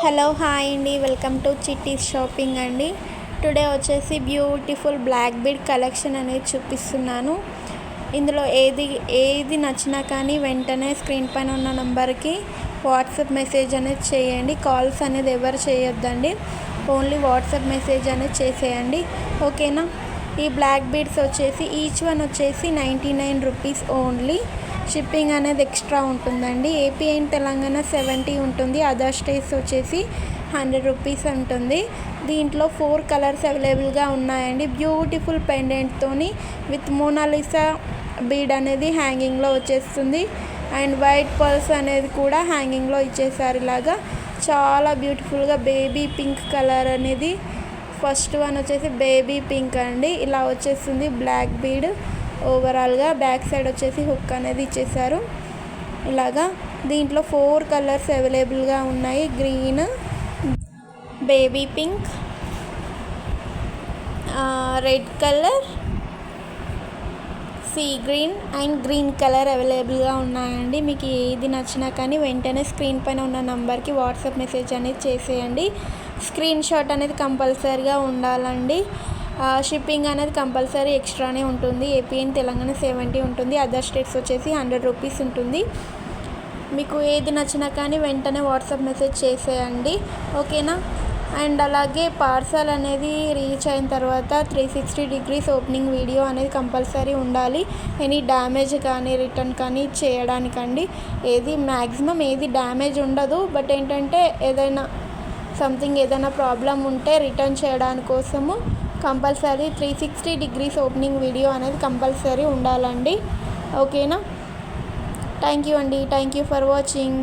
Hello hi అండి, welcome to చిట్టీస్ shopping అండి. Today వచ్చేసి బ్యూటిఫుల్ బ్లాక్ బీడ్ కలెక్షన్ అనేది చూపిస్తున్నాను. ఇందులో ఏది నచ్చినా కానీ వెంటనే స్క్రీన్ పైన ఉన్న నంబర్కి వాట్సాప్ మెసేజ్ అనేది చేయండి. కాల్స్ అనేది ఎవరు చేయొద్దండి, ఓన్లీ వాట్సాప్ మెసేజ్ అనేది చేసేయండి, ఓకేనా. ఈ బ్లాక్ బీడ్స్ వచ్చేసి ఈచ్ వన్ వచ్చేసి 99 రూపీస్ ఓన్లీ. షిప్పింగ్ అనేది ఎక్స్ట్రా ఉంటుందండి. ఏపీ అండ్ తెలంగాణ 70 ఉంటుంది, అదర్ స్టేట్స్ వచ్చేసి 100 రూపీస్ ఉంటుంది. దీంట్లో 4 కలర్స్ అవైలబుల్గా ఉన్నాయండి. బ్యూటిఫుల్ పెండెంట్తోని విత్ మోనాలిసా బీడ్ అనేది హ్యాంగింగ్లో వచ్చేస్తుంది. అండ్ వైట్ పర్ల్స్ అనేది కూడా హ్యాంగింగ్లో ఇచ్చేసారు. ఇలాగా చాలా బ్యూటిఫుల్గా బేబీ పింక్ కలర్ అనేది ఫస్ట్ వన్ వచ్చేసి బేబీ పింక్ అండి. ఇలా వచ్చేస్తుంది బ్లాక్ బీడ్. ఓవరాల్గా బ్యాక్ సైడ్ వచ్చేసి హుక్ అనేది ఇచ్చేసారు. ఇలాగా దీంట్లో 4 కలర్స్ అవైలబుల్గా ఉన్నాయి. Green, baby pink, red colour, sea green and green colour అవైలబుల్గా ఉన్నాయండి. మీకు ఏది నచ్చినా కానీ వెంటనే స్క్రీన్ పైన ఉన్న నంబర్కి వాట్సాప్ మెసేజ్ అనేది చేసేయండి. స్క్రీన్ షాట్ అనేది కంపల్సరీగా ఉండాలండి. షిప్పింగ్ అనేది కంపల్సరీ ఎక్స్ట్రానే ఉంటుంది. ఏపీ అండ్ తెలంగాణ 70 ఉంటుంది, అదర్ స్టేట్స్ వచ్చేసి 100 రూపీస్ ఉంటుంది. మీకు ఏది నచ్చినా కానీ వెంటనే వాట్సాప్ మెసేజ్ చేసేయండి, ఓకేనా. అండ్ అలాగే పార్సల్ అనేది రీచ్ అయిన తర్వాత 360 డిగ్రీస్ ఓపెనింగ్ వీడియో అనేది కంపల్సరీ ఉండాలి. ఎనీ డ్యామేజ్ కానీ రిటర్న్ కానీ చేయడానికండి. మ్యాక్సిమం ఏది డ్యామేజ్ ఉండదు, బట్ ఏంటంటే ఏదైనా ప్రాబ్లం ఉంటే రిటర్న్ చేయడానికి కోసము కంపల్సరీ 360 డిగ్రీస్ ఓపెనింగ్ వీడియో అనేది కంపల్సరీ ఉండాలండి, ఓకేనా. థ్యాంక్ యూ అండి, థ్యాంక్ యూ ఫర్ వాచింగ్.